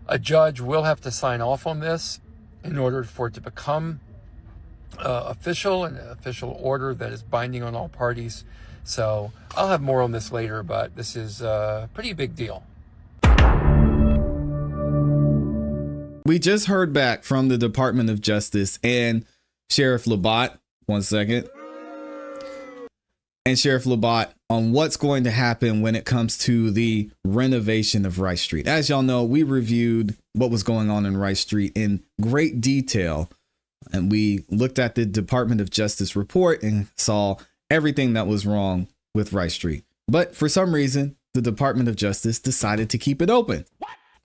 A judge will have to sign off on this in order for it to become official, an official order that is binding on all parties. So I'll have more on this later, but this is a pretty big deal. We just heard back from the Department of Justice and Sheriff Labatt. One second. And Sheriff Labatt on what's going to happen when it comes to the renovation of Rice Street. As y'all know, we reviewed what was going on in Rice Street in great detail. And we looked at the Department of Justice report and saw everything that was wrong with Rice Street. But for some reason, the Department of Justice decided to keep it open.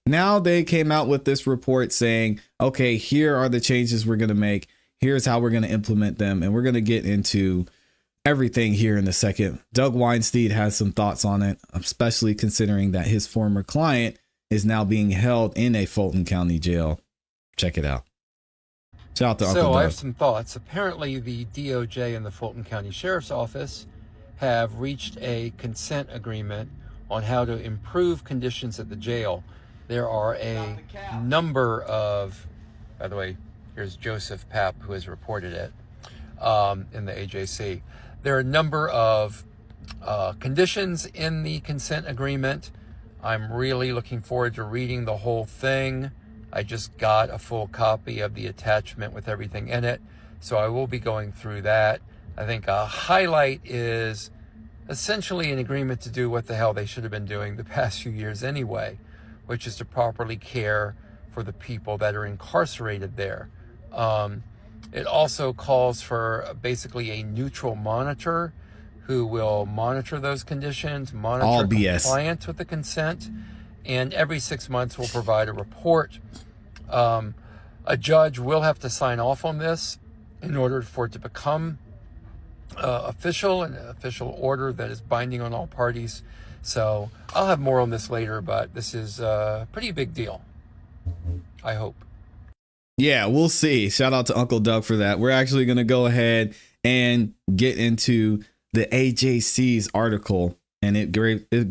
Now they came out with this report saying, okay, here are the changes we're going to make. Here's how we're going to implement them. And we're going to get into everything here in a second. Doug Weinstein has some thoughts on it, especially considering that his former client is now being held in a Fulton County jail. Check it out. Shout out to Uncle Doug. So I have some thoughts. Apparently the DOJ and the Fulton County Sheriff's Office have reached a consent agreement on how to improve conditions at the jail. There are a number of, by the way, here's Joseph Papp, who has reported it in the AJC. There are a number of conditions in the consent agreement. I'm really looking forward to reading the whole thing. I just got a full copy of the attachment with everything in it, so I will be going through that. I think a highlight is essentially an agreement to do what the hell they should have been doing the past few years anyway, which is to properly care for the people that are incarcerated there. It also calls for basically a neutral monitor who will monitor those conditions, monitor compliance with the consent, and every 6 months will provide a report. A judge will have to sign off on this in order for it to become official, an official order that is binding on all parties. So I'll have more on this later, but this is a pretty big deal, I hope. Yeah, we'll see. Shout out to Uncle Doug for that. We're actually going to go ahead and get into the AJC's article, and it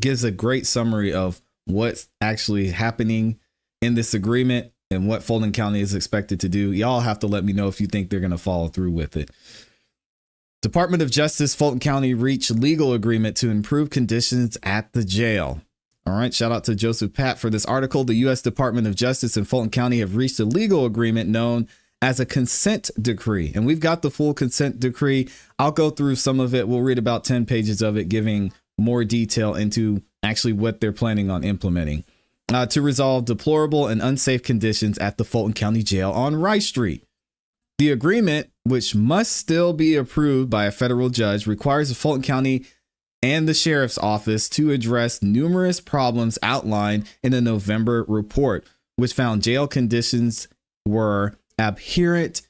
gives a great summary of what's actually happening in this agreement and what Fulton County is expected to do. Y'all have to let me know if you think they're going to follow through with it. Department of Justice, Fulton County reached legal agreement to improve conditions at the jail. All right. Shout out to Joseph Papp for this article. The U.S. Department of Justice and Fulton County have reached a legal agreement known as a consent decree. And we've got the full consent decree. I'll go through some of it. We'll read about 10 pages of it, giving more detail into actually what they're planning on implementing to resolve deplorable and unsafe conditions at the Fulton County Jail on Rice Street. The agreement, which must still be approved by a federal judge, requires the Fulton County and the Sheriff's Office to address numerous problems outlined in a November report, which found jail conditions were abhorrent,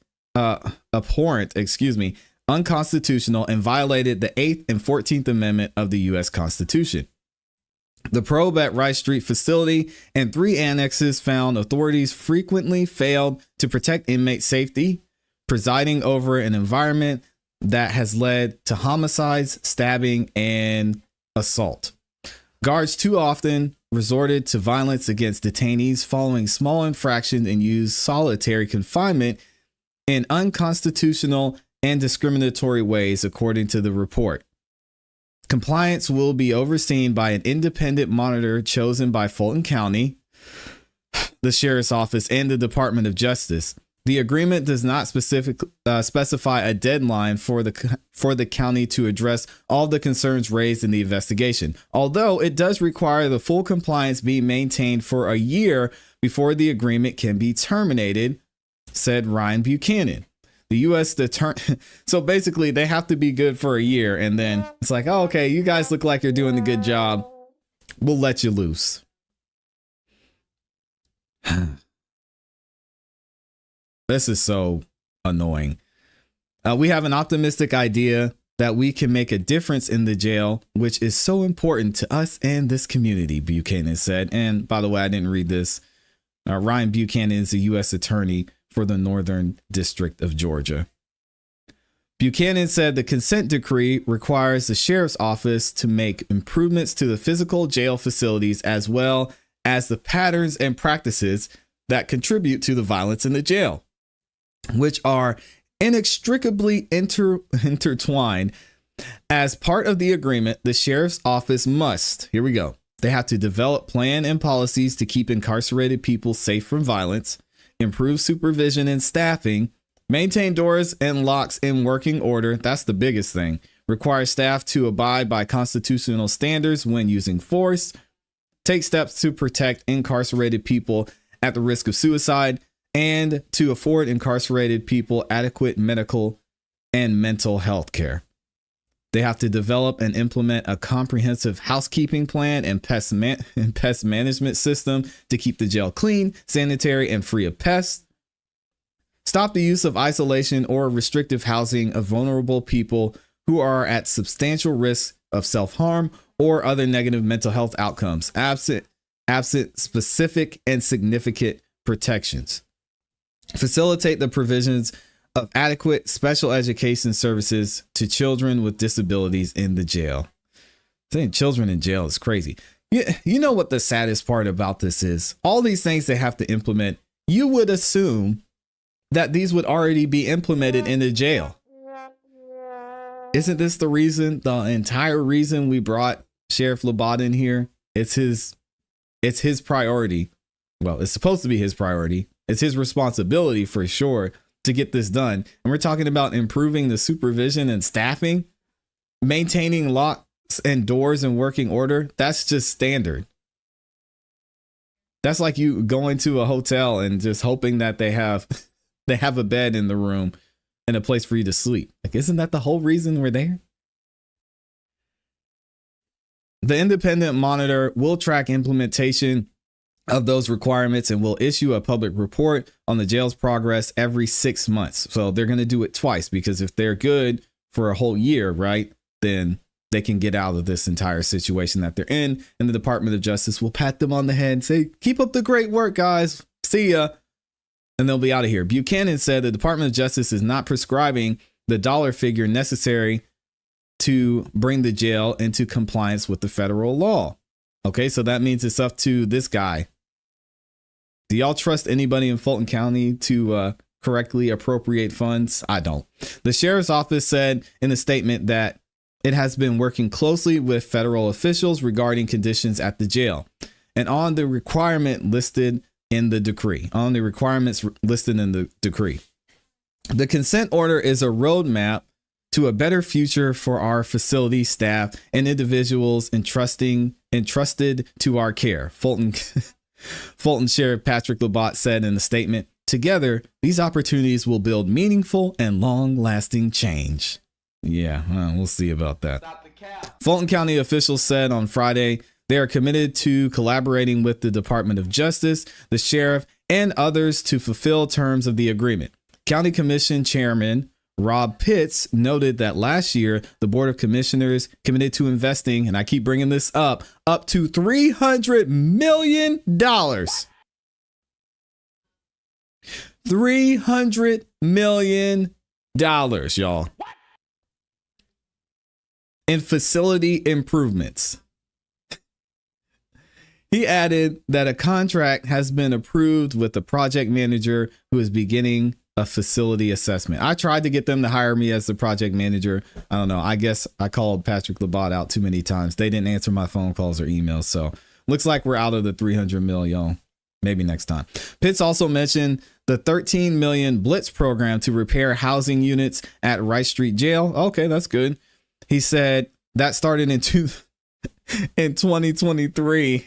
unconstitutional, and violated the 8th and 14th Amendment of the U.S. Constitution. The probe at Rice Street facility and 3 annexes found authorities frequently failed to protect inmate safety, presiding over an environment that has led to homicides, stabbing, and assault. Guards too often resorted to violence against detainees following small infractions and used solitary confinement in unconstitutional and discriminatory ways, according to the report. Compliance will be overseen by an independent monitor chosen by Fulton County, the Sheriff's Office, and the Department of Justice. The agreement does not specify a deadline for the county to address all the concerns raised in the investigation, although it does require the full compliance be maintained for a year before the agreement can be terminated, said Ryan Buchanan. The U.S. So basically, they have to be good for a year, and then it's like, oh, okay, you guys look like you're doing a good job. We'll let you loose. This is so annoying. We have an optimistic idea that we can make a difference in the jail, which is so important to us and this community, Buchanan said. And by the way, I didn't read this. Ryan Buchanan is a U.S. attorney for the Northern District of Georgia. Buchanan said the consent decree requires the Sheriff's Office to make improvements to the physical jail facilities as well as the patterns and practices that contribute to the violence in the jail, which are inextricably intertwined. As part of the agreement, the sheriff's office must, here we go, they have to develop plan and policies to keep incarcerated people safe from violence, improve supervision and staffing, maintain doors and locks in working order. That's the biggest thing. Require staff to abide by constitutional standards when using force, take steps to protect incarcerated people at the risk of suicide, and to afford incarcerated people adequate medical and mental health care. They have to develop and implement a comprehensive housekeeping plan and pest management system to keep the jail clean, sanitary, and free of pests. Stop the use of isolation or restrictive housing of vulnerable people who are at substantial risk of self-harm or other negative mental health outcomes, absent specific and significant protections. Facilitate the provisions of adequate special education services to children with disabilities in the jail. Saying children in jail is crazy. You know what the saddest part about this is? All these things they have to implement, you would assume that these would already be implemented in the jail. Isn't this the entire reason we brought Sheriff Labat in here? It's his priority. Well, it's supposed to be his priority. It's his responsibility for sure to get this done. And we're talking about improving the supervision and staffing, maintaining locks and doors in working order. That's just standard. That's like you going to a hotel and just hoping that they have a bed in the room and a place for you to sleep. Like, isn't that the whole reason we're there? The independent monitor will track implementation of those requirements and will issue a public report on the jail's progress every 6 months. So they're going to do it twice, because if they're good for a whole year, right, then they can get out of this entire situation that they're in. And the Department of Justice will pat them on the head and say, keep up the great work, guys. See ya. And they'll be out of here. Buchanan said the Department of Justice is not prescribing the dollar figure necessary to bring the jail into compliance with the federal law. Okay, so that means it's up to this guy. Do y'all trust anybody in Fulton County to correctly appropriate funds? I don't. The sheriff's office said in a statement that it has been working closely with federal officials regarding conditions at the jail and on the requirements listed in the decree. The consent order is a roadmap to a better future for our facility staff and individuals entrusted to our care. Fulton Sheriff Patrick Labat said in a statement, together, these opportunities will build meaningful and long-lasting change. Yeah, we'll see about that. Fulton County officials said on Friday they are committed to collaborating with the Department of Justice, the sheriff, and others to fulfill terms of the agreement. County Commission Chairman Rob Pitts noted that last year, the Board of Commissioners committed to investing, and I keep bringing this up to $300 million. $300 million, y'all. In facility improvements. He added that a contract has been approved with the project manager who is beginning a facility assessment. I tried to get them to hire me as the project manager. I don't know. I guess I called Patrick Labat out too many times. They didn't answer my phone calls or emails. So looks like we're out of the 300 million. Maybe next time. Pitts also mentioned the $13 million Blitz program to repair housing units at Rice Street Jail. Okay, that's good. He said that started in 2023.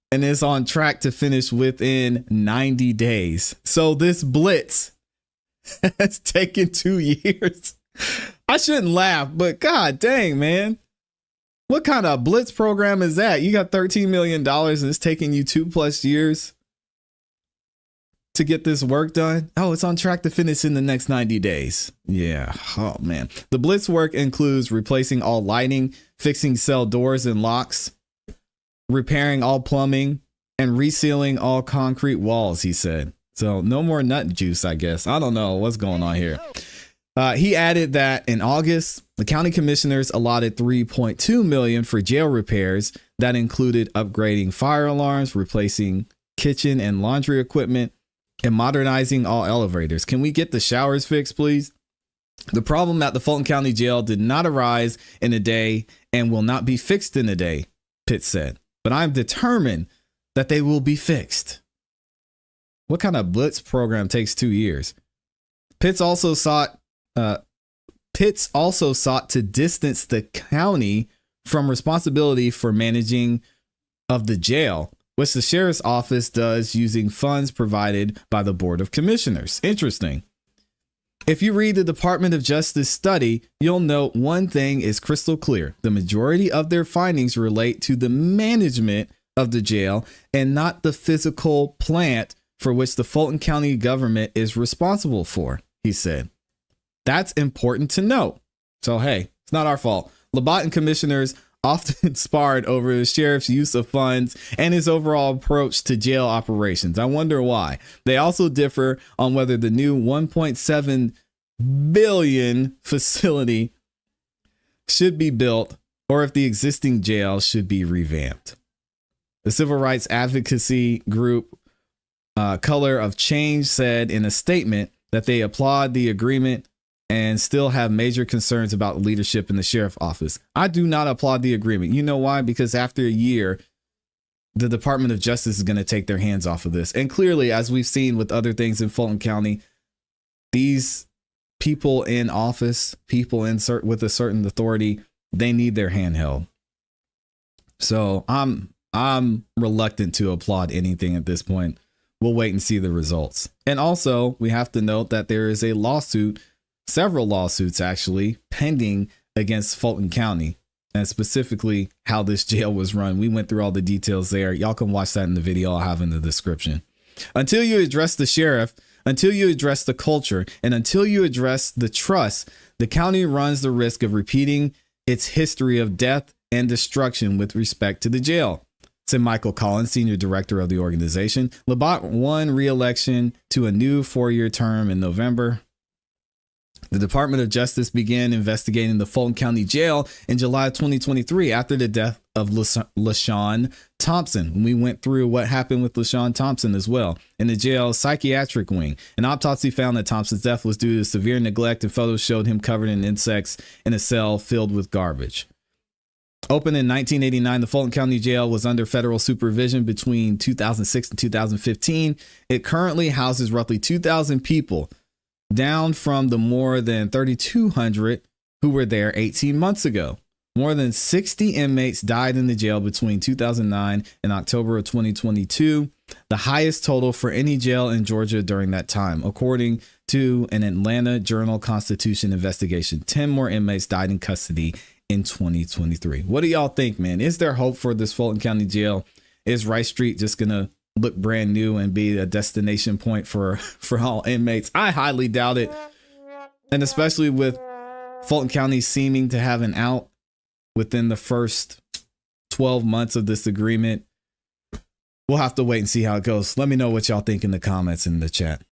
And is on track to finish within 90 days. So this blitz has taken 2 years. I shouldn't laugh, but god dang, man. What kind of blitz program is that? You got $13 million and it's taking you 2+ years to get this work done. Oh, it's on track to finish in the next 90 days. Yeah. Oh, man. The blitz work includes replacing all lighting, fixing cell doors and locks, repairing all plumbing, and resealing all concrete walls, he said. So no more nut juice, I guess. I don't know what's going on here. He added that in August, the county commissioners allotted $3.2 million for jail repairs that included upgrading fire alarms, replacing kitchen and laundry equipment, and modernizing all elevators. Can we get the showers fixed, please? The problem at the Fulton County Jail did not arise in a day and will not be fixed in a day, Pitts said. But I'm determined that they will be fixed. What kind of blitz program takes 2 years? Pitts also sought to distance the county from responsibility for managing of the jail, which the sheriff's office does using funds provided by the Board of Commissioners. Interesting. If you read the Department of Justice study, you'll note one thing is crystal clear. The majority of their findings relate to the management of the jail and not the physical plant for which the Fulton County government is responsible for, he said. That's important to note. So, hey, it's not our fault. Labatt commissioners often sparred over the sheriff's use of funds and his overall approach to jail operations. I wonder why. They also differ on whether the new $1.7 billion facility should be built or if the existing jail should be revamped. The civil rights advocacy group Color of Change said in a statement that they applaud the agreement and still have major concerns about leadership in the sheriff's office. I do not applaud the agreement. You know why? Because after a year, the Department of Justice is going to take their hands off of this. And clearly, as we've seen with other things in Fulton County, these people in office, people with a certain authority, they need their hand held. So I'm reluctant to applaud anything at this point. We'll wait and see the results. And also, we have to note that there is a lawsuit, several lawsuits actually, pending against Fulton County, and specifically how this jail was run. We went through all the details there. Y'all can watch that in the video I'll have in the description. Until you address the sheriff, until you address the culture, and until you address the trust, the county runs the risk of repeating its history of death and destruction with respect to the jail, said Michael Collins, senior director of the organization. Labatt won re-election to a new 4-year term in November. The Department of Justice began investigating the Fulton County Jail in July 2023 after the death of LaShawn Thompson. We went through what happened with LaShawn Thompson as well. In the jail's psychiatric wing, an autopsy found that Thompson's death was due to severe neglect, and photos showed him covered in insects in a cell filled with garbage. Opened in 1989, the Fulton County Jail was under federal supervision between 2006 and 2015. It currently houses roughly 2,000 people, down from the more than 3,200 who were there 18 months ago. More than 60 inmates died in the jail between 2009 and October of 2022, the highest total for any jail in Georgia during that time, according to an Atlanta Journal-Constitution investigation. 10 more inmates died in custody in 2023. What do y'all think, man? Is there hope for this Fulton County Jail? Is Rice Street just going to look brand new and be a destination point for all inmates? I highly doubt it. And especially with Fulton County seeming to have an out within the first 12 months of this agreement, we'll have to wait and see how it goes. Let me know what y'all think in the comments in the chat.